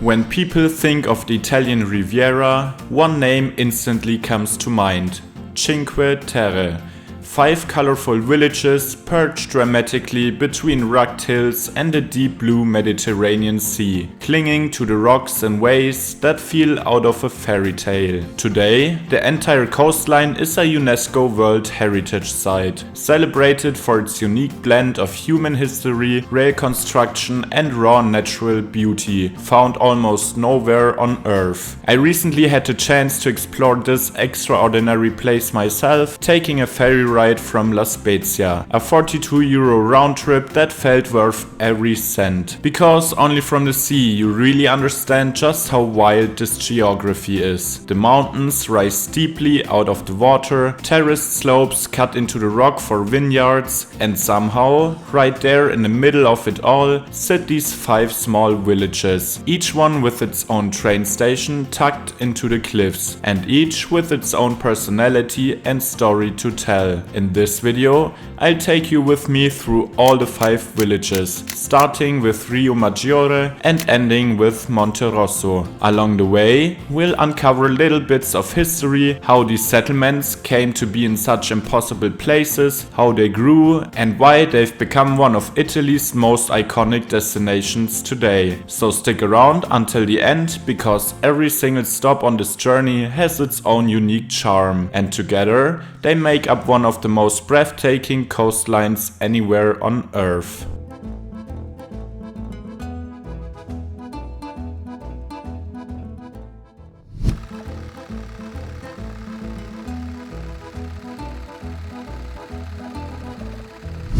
When people think of the Italian Riviera, one name instantly comes to mind: Cinque Terre. 5 colorful villages perched dramatically between rugged hills and the deep blue Mediterranean Sea, clinging to the rocks in ways that feel out of a fairy tale. Today, the entire coastline is a UNESCO World Heritage Site, celebrated for its unique blend of human history, rail construction and raw natural beauty, found almost nowhere on Earth. I recently had the chance to explore this extraordinary place myself, taking a ferry ride from La Spezia, a €42 round trip that felt worth every cent. Because only from the sea you really understand just how wild this geography is. The mountains rise steeply out of the water, terraced slopes cut into the rock for vineyards, and somehow, right there in the middle of it all, sit these 5 small villages, each one with its own train station tucked into the cliffs, and each with its own personality and story to tell. In this video, I'll take you with me through all the 5 villages, starting with Riomaggiore and ending with Monterosso. Along the way, we'll uncover little bits of history, how these settlements came to be in such impossible places, how they grew, and why they've become one of Italy's most iconic destinations today. So stick around until the end, because every single stop on this journey has its own unique charm, and together they make up one of the most breathtaking coastlines anywhere on Earth.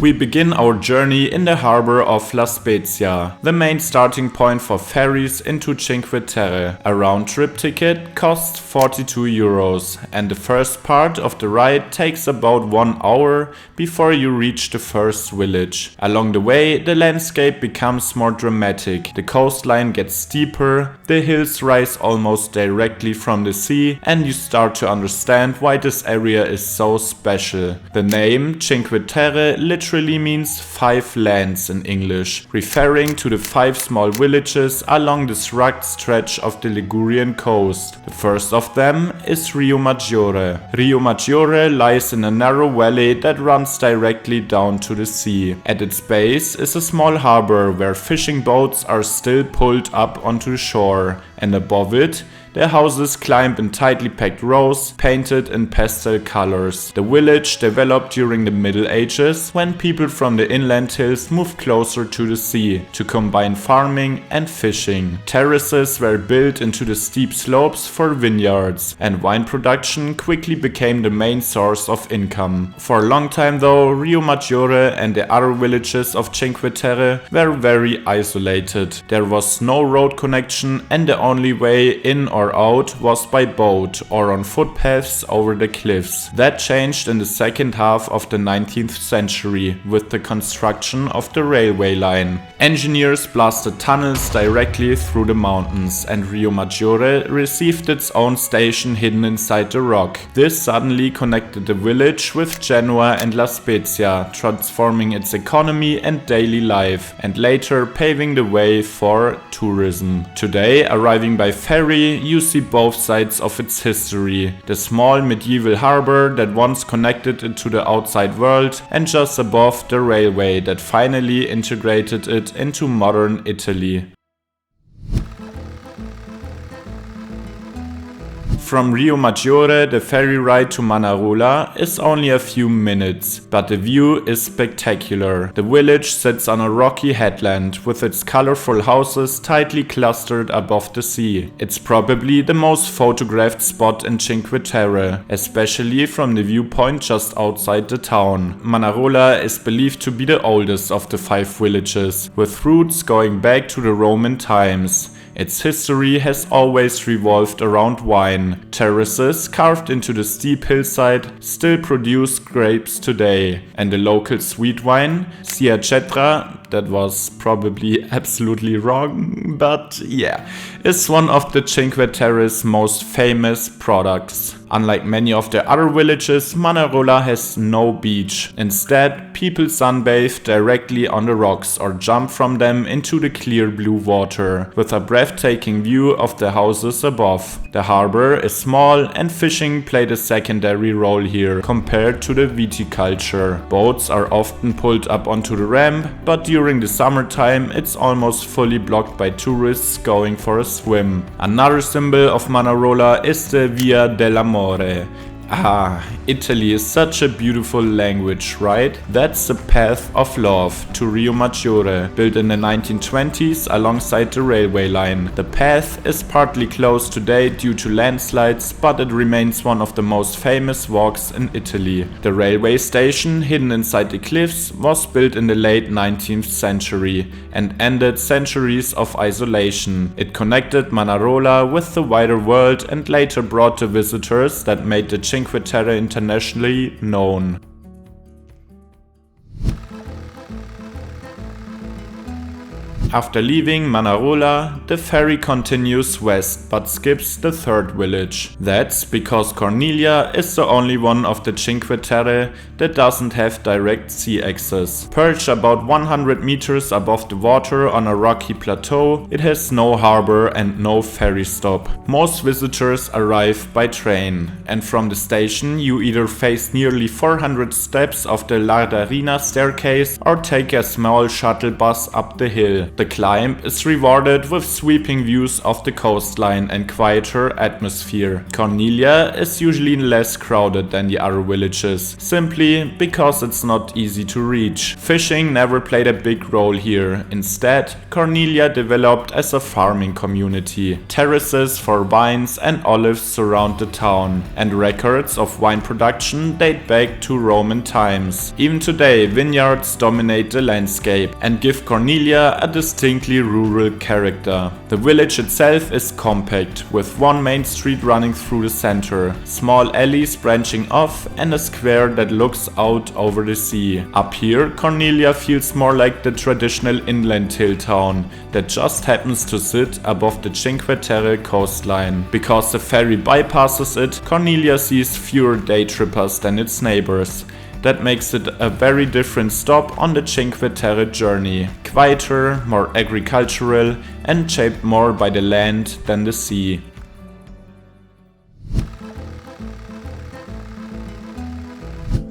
We begin our journey in the harbor of La Spezia, the main starting point for ferries into Cinque Terre. A round-trip ticket costs €42, and the first part of the ride takes about 1 hour before you reach the first village. Along the way, the landscape becomes more dramatic, the coastline gets steeper, the hills rise almost directly from the sea, and you start to understand why this area is so special. The name Cinque Terre literally means 5 lands in English, referring to the 5 small villages along this rugged stretch of the Ligurian coast. The first of them is Riomaggiore. Riomaggiore lies in a narrow valley that runs directly down to the sea. At its base is a small harbor where fishing boats are still pulled up onto the shore, and above it, their houses climb in tightly packed rows, painted in pastel colors. The village developed during the Middle Ages, when people from the inland hills moved closer to the sea to combine farming and fishing. Terraces were built into the steep slopes for vineyards, and wine production quickly became the main source of income. For a long time though, Riomaggiore and the other villages of Cinque Terre were very isolated. There was no road connection, and the only way in or out was by boat or on footpaths over the cliffs. That changed in the second half of the 19th century with the construction of the railway line. Engineers blasted tunnels directly through the mountains, and Riomaggiore received its own station hidden inside the rock. This suddenly connected the village with Genoa and La Spezia, transforming its economy and daily life, and later paving the way for tourism. Today, arriving by ferry, you see both sides of its history. The small medieval harbor that once connected it to the outside world, and just above the railway that finally integrated it into modern Italy. From Riomaggiore, the ferry ride to Manarola is only a few minutes, but the view is spectacular. The village sits on a rocky headland with its colorful houses tightly clustered above the sea. It's probably the most photographed spot in Cinque Terre, especially from the viewpoint just outside the town. Manarola is believed to be the oldest of the 5 villages, with roots going back to the Roman times. Its history has always revolved around wine. Terraces carved into the steep hillside still produce grapes today, and the local sweet wine, Ciacetra, that was probably absolutely wrong, but yeah, is one of the Cinque Terre's most famous products. Unlike many of the other villages, Manarola has no beach. Instead, people sunbathe directly on the rocks or jump from them into the clear blue water, with a breathtaking view of the houses above. The harbor is small and fishing played a secondary role here compared to the viticulture. Boats are often pulled up onto the ramp, but during the summertime it's almost fully blocked by tourists going for a swim. Another symbol of Manarola is the Via dell'Amore. Ah, Italy is such a beautiful language, right? That's the path of love to Riomaggiore, built in the 1920s alongside the railway line. The path is partly closed today due to landslides, but it remains one of the most famous walks in Italy. The railway station, hidden inside the cliffs, was built in the late 19th century and ended centuries of isolation. It connected Manarola with the wider world and later brought the visitors that made the Cinque Terre internationally known. After leaving Manarola, the ferry continues west but skips the third village. That's because Corniglia is the only one of the Cinque Terre that doesn't have direct sea access. Perched about 100 meters above the water on a rocky plateau, it has no harbor and no ferry stop. Most visitors arrive by train, and from the station you either face nearly 400 steps of the Lardarina staircase or take a small shuttle bus up the hill. The climb is rewarded with sweeping views of the coastline and quieter atmosphere. Corniglia is usually less crowded than the other villages, simply because it's not easy to reach. Fishing never played a big role here. Instead, Corniglia developed as a farming community. Terraces for vines and olives surround the town, and records of wine production date back to Roman times. Even today, vineyards dominate the landscape and give Corniglia a distinctly rural character. The village itself is compact, with one main street running through the center, small alleys branching off, and a square that looks out over the sea. Up here, Corniglia feels more like the traditional inland hill town that just happens to sit above the Cinque Terre coastline. Because the ferry bypasses it, Corniglia sees fewer day trippers than its neighbors. That makes it a very different stop on the Cinque Terre journey. Quieter, more agricultural, and shaped more by the land than the sea.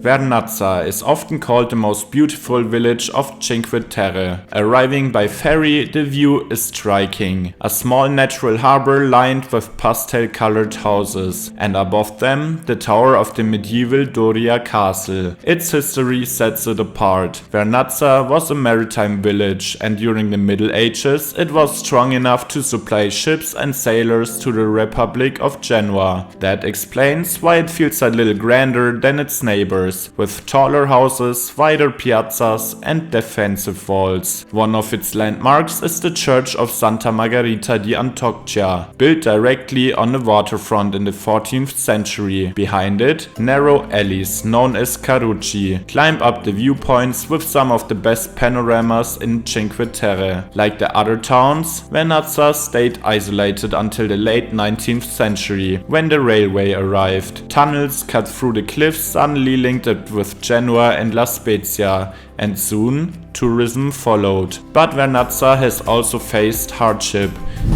Vernazza is often called the most beautiful village of Cinque Terre. Arriving by ferry, the view is striking. A small natural harbor lined with pastel-colored houses, and above them, the tower of the medieval Doria castle. Its history sets it apart. Vernazza was a maritime village, and during the Middle Ages, it was strong enough to supply ships and sailors to the Republic of Genoa. That explains why it feels a little grander than its neighbors, with taller houses, wider piazzas, and defensive walls. One of its landmarks is the Church of Santa Margherita di Antiochia, built directly on the waterfront in the 14th century. Behind it, narrow alleys, known as carrucci, climb up the viewpoints with some of the best panoramas in Cinque Terre. Like the other towns, Vernazza stayed isolated until the late 19th century, when the railway arrived. Tunnels cut through the cliffs suddenly linked it with Genoa and La Spezia, and soon tourism followed. But Vernazza has also faced hardship.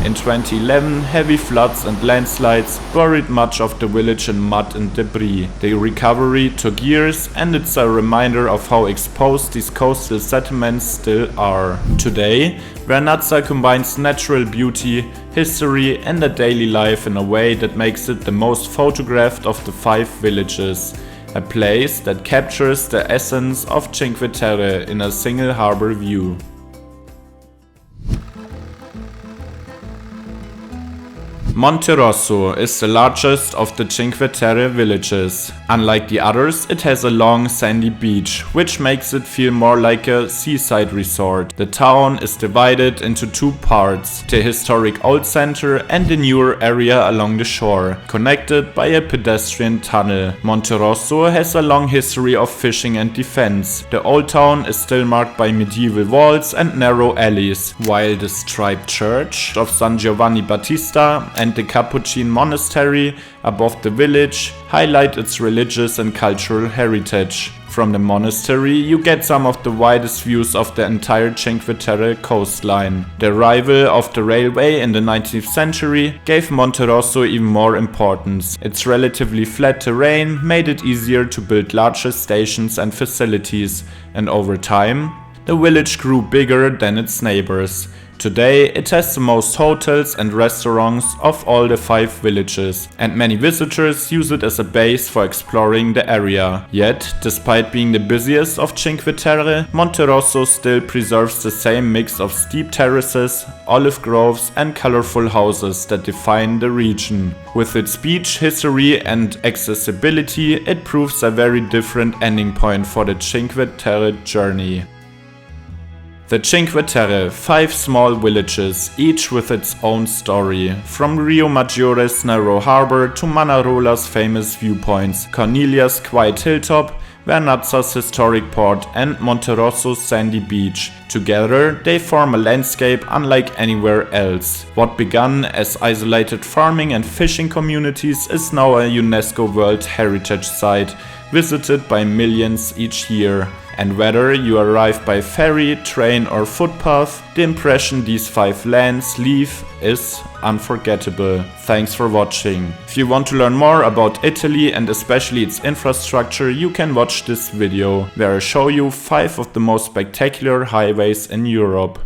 In 2011, heavy floods and landslides buried much of the village in mud and debris. The recovery took years, and it's a reminder of how exposed these coastal settlements still are. Today, Vernazza combines natural beauty, history, and a daily life in a way that makes it the most photographed of the 5 villages. A place that captures the essence of Cinque Terre in a single harbor view. Monterosso is the largest of the Cinque Terre villages. Unlike the others, it has a long sandy beach, which makes it feel more like a seaside resort. The town is divided into two parts, the historic old center and the newer area along the shore, connected by a pedestrian tunnel. Monterosso has a long history of fishing and defense. The old town is still marked by medieval walls and narrow alleys, while the striped church of San Giovanni Battista and the Capuchin monastery above the village highlight its religious and cultural heritage. From the monastery, you get some of the widest views of the entire Cinque Terre coastline. The arrival of the railway in the 19th century gave Monterosso even more importance. Its relatively flat terrain made it easier to build larger stations and facilities, and over time, the village grew bigger than its neighbors. Today, it has the most hotels and restaurants of all the 5 villages, and many visitors use it as a base for exploring the area. Yet, despite being the busiest of Cinque Terre, Monterosso still preserves the same mix of steep terraces, olive groves and colorful houses that define the region. With its beach history and accessibility, it proves a very different ending point for the Cinque Terre journey. The Cinque Terre, 5 small villages, each with its own story. From Riomaggiore's narrow harbor to Manarola's famous viewpoints, Corniglia's quiet hilltop, Vernazza's historic port and Monterosso's sandy beach. Together, they form a landscape unlike anywhere else. What began as isolated farming and fishing communities is now a UNESCO World Heritage Site, visited by millions each year. And whether you arrive by ferry, train or footpath, the impression these 5 lands leave is unforgettable. Thanks for watching. If you want to learn more about Italy and especially its infrastructure, you can watch this video, where I show you 5 of the most spectacular highways in Europe.